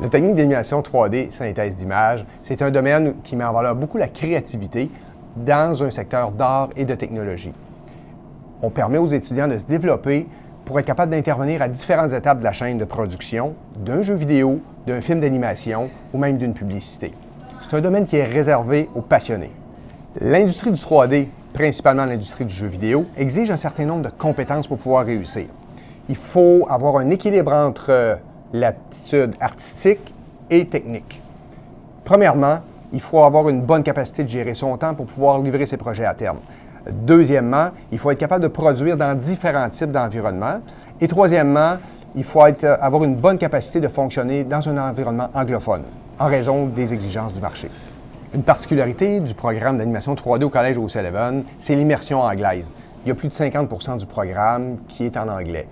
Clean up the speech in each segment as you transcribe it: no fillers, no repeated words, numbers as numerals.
La technique d'animation 3D, synthèse d'images, c'est un domaine qui met en valeur beaucoup la créativité dans un secteur d'art et de technologie. On permet aux étudiants de se développer pour être capable d'intervenir à différentes étapes de la chaîne de production, d'un jeu vidéo, d'un film d'animation ou même d'une publicité. C'est un domaine qui est réservé aux passionnés. L'industrie du 3D, principalement l'industrie du jeu vidéo, exige un certain nombre de compétences pour pouvoir réussir. Il faut avoir un équilibre entre l'aptitude artistique et technique. Premièrement, il faut avoir une bonne capacité de gérer son temps pour pouvoir livrer ses projets à terme. Deuxièmement, il faut être capable de produire dans différents types d'environnements. Et troisièmement, il faut avoir une bonne capacité de fonctionner dans un environnement anglophone, en raison des exigences du marché. Une particularité du programme d'animation 3D au Collège O'Sullivan, c'est l'immersion anglaise. Il y a plus de 50% du programme qui est en anglais.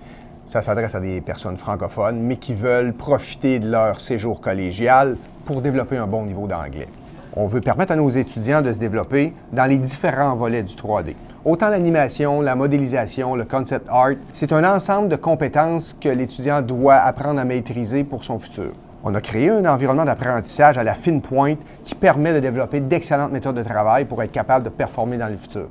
Ça s'adresse à des personnes francophones, mais qui veulent profiter de leur séjour collégial pour développer un bon niveau d'anglais. On veut permettre à nos étudiants de se développer dans les différents volets du 3D. Autant l'animation, la modélisation, le concept art, c'est un ensemble de compétences que l'étudiant doit apprendre à maîtriser pour son futur. On a créé un environnement d'apprentissage à la fine pointe qui permet de développer d'excellentes méthodes de travail pour être capable de performer dans le futur.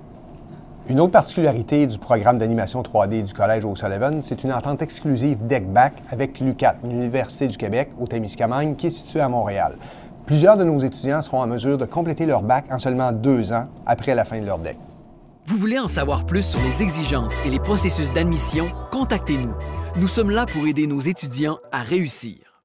Une autre particularité du programme d'animation 3D du Collège O'Sullivan, c'est une entente exclusive DECBAC avec l'UQAT, l'Université du Québec, au Témiscamingue, qui est située à Montréal. Plusieurs de nos étudiants seront en mesure de compléter leur bac en seulement 2 ans après la fin de leur DEC. Vous voulez en savoir plus sur les exigences et les processus d'admission? Contactez-nous. Nous sommes là pour aider nos étudiants à réussir.